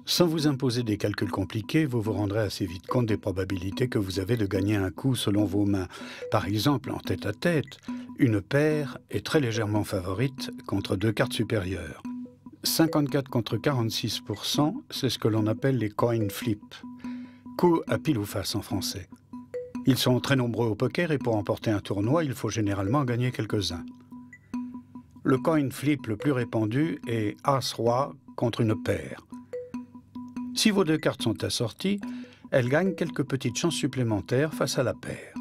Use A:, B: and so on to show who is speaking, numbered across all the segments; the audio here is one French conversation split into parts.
A: Sans vous imposer des calculs compliqués, vous vous rendrez assez vite compte des probabilités que vous avez de gagner un coup selon vos mains. Par exemple, en tête-à-tête, une paire est très légèrement favorite contre deux cartes supérieures. 54 contre 46%, c'est ce que l'on appelle les coin flips. Coup à pile ou face en français. Ils sont très nombreux au poker et pour remporter un tournoi, il faut généralement gagner quelques-uns. Le coin flip le plus répandu est As-Roi contre une paire. Si vos deux cartes sont assorties, elles gagnent quelques petites chances supplémentaires face à la paire.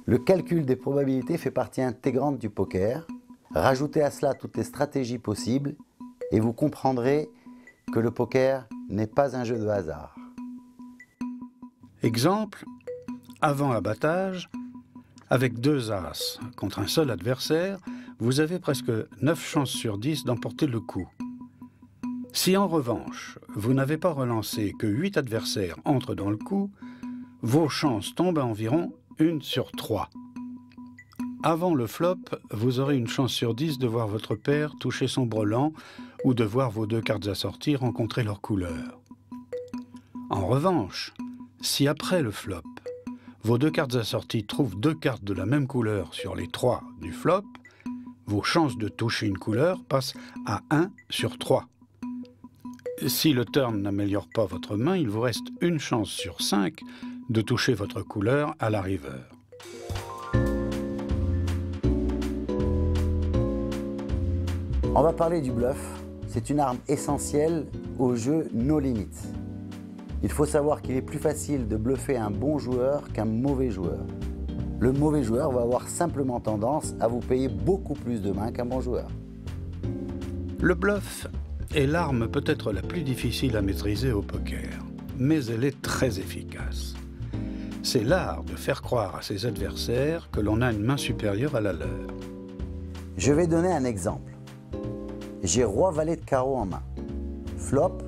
B: Le calcul des probabilités fait partie intégrante du poker. Rajoutez à cela toutes les stratégies possibles et vous comprendrez que le poker n'est pas un jeu de hasard.
A: Exemple, avant abattage, avec deux as contre un seul adversaire, vous avez presque 9 chances sur 10 d'emporter le coup. Si en revanche, vous n'avez pas relancé que 8 adversaires entrent dans le coup, vos chances tombent à environ 1 sur 3. Avant le flop, vous aurez une chance sur 10 de voir votre paire toucher son brelan ou de voir vos deux cartes assorties rencontrer leur couleur. En revanche, si après le flop, vos deux cartes assorties trouvent deux cartes de la même couleur sur les 3 du flop, vos chances de toucher une couleur passent à 1 sur 3. Si le turn n'améliore pas votre main, il vous reste une chance sur 5 de toucher votre couleur à la river.
B: On va parler du bluff. C'est une arme essentielle au jeu No Limit. Il faut savoir qu'il est plus facile de bluffer un bon joueur qu'un mauvais joueur. Le mauvais joueur va avoir simplement tendance à vous payer beaucoup plus de mains qu'un bon joueur.
A: Le bluff est l'arme peut-être la plus difficile à maîtriser au poker, mais elle est très efficace. C'est l'art de faire croire à ses adversaires que l'on a une main supérieure à la leur.
B: Je vais donner un exemple. J'ai roi-valet de carreau en main. Flop,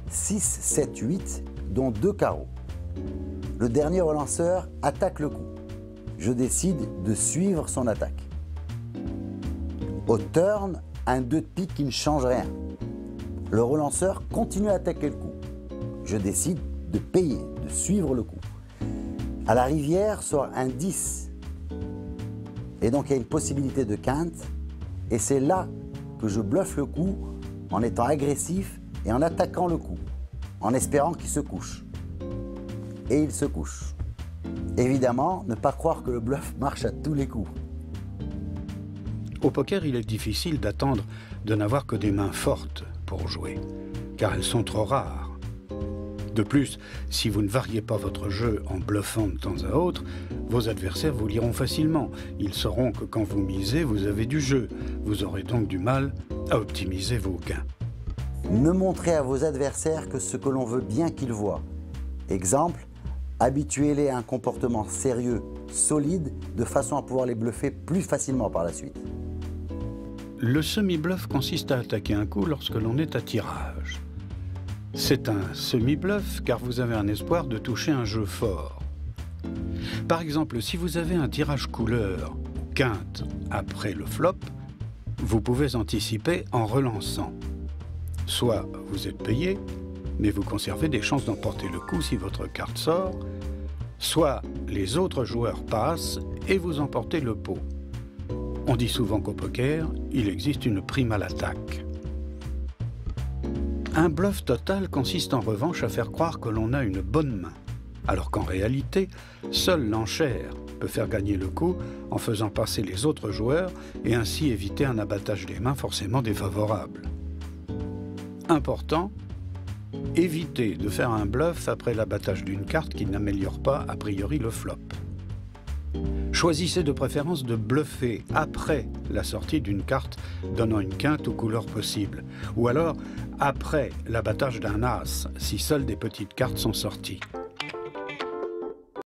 B: 6, 7, 8, dont 2 carreaux. Le dernier relanceur attaque le coup. Je décide de suivre son attaque. Au turn, un 2 de pique qui ne change rien. Le relanceur continue à attaquer le coup. Je décide de payer, de suivre le coup. À la rivière sort un 10. Et donc il y a une possibilité de quinte. Et c'est là que je bluffe le coup en étant agressif et en attaquant le coup, en espérant qu'il se couche. Et il se couche. Évidemment, ne pas croire que le bluff marche à tous les coups.
A: Au poker, il est difficile d'attendre de n'avoir que des mains fortes pour jouer, car elles sont trop rares. De plus, si vous ne variez pas votre jeu en bluffant de temps à autre, vos adversaires vous liront facilement. Ils sauront que quand vous misez, vous avez du jeu. Vous aurez donc du mal à optimiser vos gains.
B: Ne montrez à vos adversaires que ce que l'on veut bien qu'ils voient. Exemple, habituez-les à un comportement sérieux, solide, de façon à pouvoir les bluffer plus facilement par la suite.
A: Le semi-bluff consiste à attaquer un coup lorsque l'on est à tirage. C'est un semi-bluff car vous avez un espoir de toucher un jeu fort. Par exemple, si vous avez un tirage couleur ou quinte après le flop, vous pouvez anticiper en relançant. Soit vous êtes payé, mais vous conservez des chances d'emporter le coup si votre carte sort, soit les autres joueurs passent et vous emportez le pot. On dit souvent qu'au poker, il existe une prime à l'attaque. Un bluff total consiste en revanche à faire croire que l'on a une bonne main, alors qu'en réalité, seule l'enchère peut faire gagner le coup en faisant passer les autres joueurs et ainsi éviter un abattage des mains forcément défavorable. Important, évitez de faire un bluff après l'abattage d'une carte qui n'améliore pas a priori le flop. Choisissez de préférence de bluffer après la sortie d'une carte donnant une quinte ou couleur possible, ou alors après l'abattage d'un as si seules des petites cartes sont sorties.